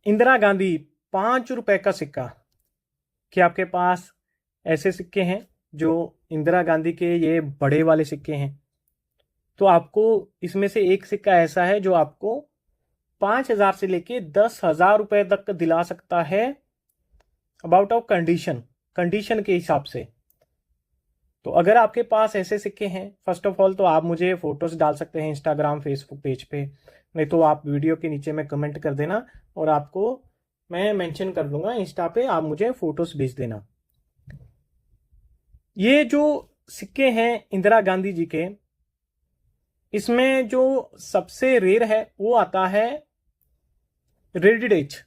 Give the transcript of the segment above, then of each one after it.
इंदिरा गांधी 5 रुपए का सिक्का। क्या आपके पास ऐसे सिक्के हैं जो इंदिरा गांधी के ये बड़े वाले सिक्के हैं? तो आपको इसमें से एक सिक्का ऐसा है जो आपको 5,000 से लेके 10,000 रुपए तक दिला सकता है, अबाउट ऑफ कंडीशन के हिसाब से। तो अगर आपके पास ऐसे सिक्के हैं, फर्स्ट ऑफ ऑल तो आप मुझे फोटोज डाल सकते हैं इंस्टाग्राम फेसबुक पेज पे, नहीं तो आप वीडियो के नीचे में कमेंट कर देना और आपको मैं मेंशन कर दूंगा इंस्टा पे, आप मुझे फोटोज भेज देना। ये जो सिक्के हैं इंदिरा गांधी जी के, इसमें जो सबसे रेयर है वो आता है रेडिड एज।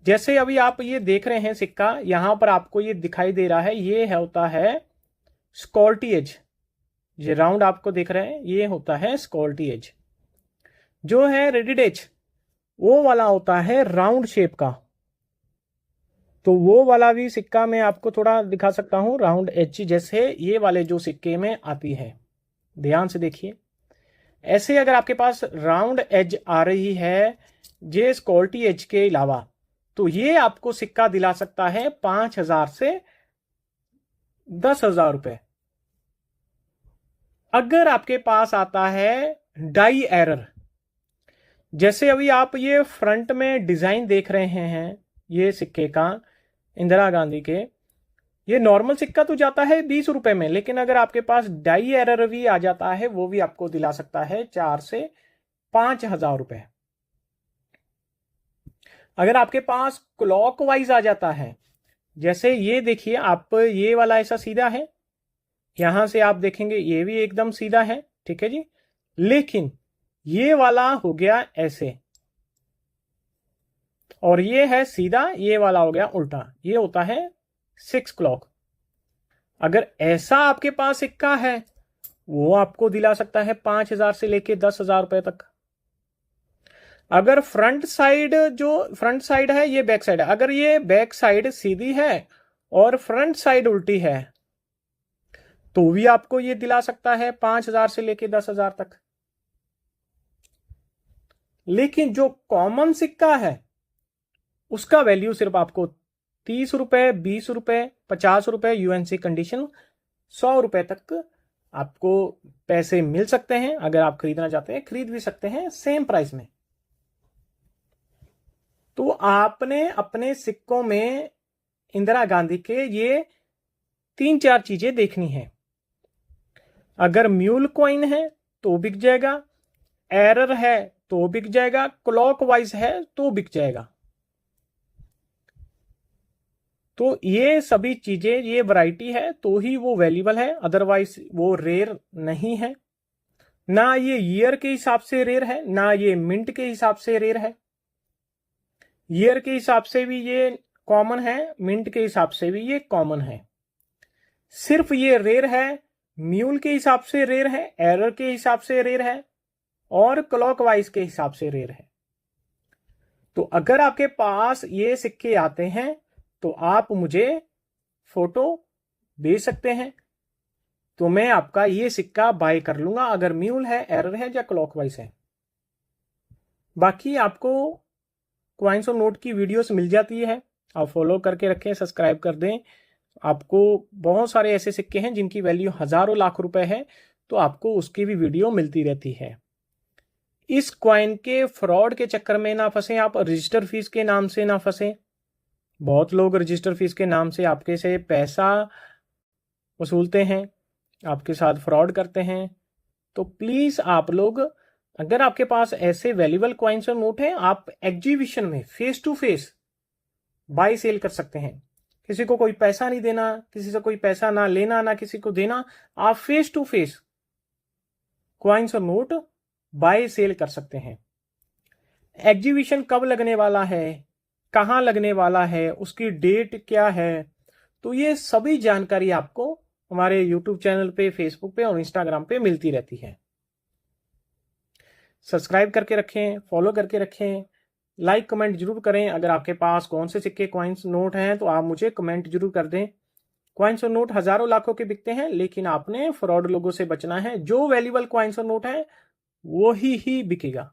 जैसे अभी आप ये देख रहे हैं सिक्का, यहां पर आपको ये दिखाई दे रहा है, ये होता है स्कॉल्टी एज। ये राउंड आपको दिख रहे हैं, ये होता है स्कॉल्टी एज। जो है रेडिड एज, वो वाला होता है राउंड शेप का। तो वो वाला भी सिक्का मैं आपको थोड़ा दिखा सकता हूं, राउंड एज जैसे ये वाले जो सिक्के में आती है। ध्यान से देखिए, ऐसे अगर आपके पास राउंड एज आ रही है जे स्कॉल्टी एज के अलावा, तो ये आपको सिक्का दिला सकता है 5,000 से 10,000 रुपए। अगर आपके पास आता है डाई एरर, जैसे अभी आप ये फ्रंट में डिजाइन देख रहे हैं ये सिक्के का इंदिरा गांधी के, ये नॉर्मल सिक्का तो जाता है 20 रुपए में, लेकिन अगर आपके पास डाई एरर भी आ जाता है, वो भी आपको दिला सकता है 4 से 5,000 रुपए। अगर आपके पास क्लॉकवाइज आ जाता है, जैसे ये देखिए आप, ये वाला ऐसा सीधा है, यहां से आप देखेंगे ये भी एकदम सीधा है, ठीक है जी, लेकिन ये वाला हो गया ऐसे, और ये है सीधा, ये वाला हो गया उल्टा, ये होता है 6 क्लॉक। अगर ऐसा आपके पास सिक्का है, वो आपको दिला सकता है 5,000 से लेके 10,000 रुपए तक। अगर फ्रंट साइड, जो फ्रंट साइड है ये बैक साइड है, अगर ये बैक साइड सीधी है और फ्रंट साइड उल्टी है, तो भी आपको ये दिला सकता है 5,000 से लेके 10,000 तक। लेकिन जो कॉमन सिक्का है उसका वैल्यू सिर्फ आपको 30 रुपए, 20 रुपए, 50 रुपए यूएनसी कंडीशन, 100 रुपए तक आपको पैसे मिल सकते हैं। अगर आप खरीदना चाहते हैं खरीद भी सकते हैं सेम प्राइस में। तो आपने अपने सिक्कों में इंदिरा गांधी के ये 3-4 चीजें देखनी है। अगर म्यूल कॉइन है तो बिक जाएगा, एरर है तो बिक जाएगा, क्लॉकवाइज है तो बिक जाएगा। तो ये सभी चीजें, ये वैरायटी है तो ही वो वैल्यूबल है, अदरवाइज वो रेयर नहीं है। ना ये ईयर के हिसाब से रेयर है, ना ये मिंट के हिसाब से रेयर है। ईयर के हिसाब से भी ये कॉमन है, मिंट के हिसाब से भी ये कॉमन है। सिर्फ ये रेयर है, म्यूल के हिसाब से रेयर है, एरर के हिसाब से रेयर है, और क्लॉकवाइज के हिसाब से रेयर है। तो अगर आपके पास ये सिक्के आते हैं तो आप मुझे फोटो भेज सकते हैं, तो मैं आपका ये सिक्का बाय कर लूंगा, अगर म्यूल है, एरर है या क्लॉकवाइज है। बाकी आपको क्वाइंस और नोट की वीडियोस मिल जाती है, आप फॉलो करके रखें, सब्सक्राइब कर दें। आपको बहुत सारे ऐसे सिक्के हैं जिनकी वैल्यू हजारों लाख रुपए है, तो आपको उसकी भी वीडियो मिलती रहती है। इस क्वाइन के फ्रॉड के चक्कर में ना फंसे आप, रजिस्टर फीस के नाम से ना फंसे। बहुत लोग रजिस्टर फीस के नाम से आपके से पैसा वसूलते हैं, आपके साथ फ्रॉड करते हैं। तो प्लीज आप लोग, अगर आपके पास ऐसे वैल्यूबल क्वाइंस और नोट हैं, आप एग्जीबिशन में face to face buy sell कर सकते हैं। किसी को कोई पैसा नहीं देना, किसी से कोई पैसा ना लेना, ना किसी को देना, आप फेस टू फेस क्वाइंस और नोट बाय सेल कर सकते हैं। एग्जीबिशन कब लगने वाला है, कहां लगने वाला है, उसकी डेट क्या है, तो ये सभी जानकारी आपको हमारे YouTube चैनल पे, फेसबुक पे और इंस्टाग्राम पे मिलती रहती है। सब्सक्राइब करके रखें, फॉलो करके रखें, लाइक कमेंट जरूर करें। अगर आपके पास कौन से सिक्के, कॉइन्स, नोट हैं तो आप मुझे कमेंट जरूर कर दें। कॉइन्स और नोट हजारों लाखों के बिकते हैं, लेकिन आपने फ्रॉड लोगों से बचना है। जो वैल्यूबल कॉइन्स और नोट है वो ही बिकेगा।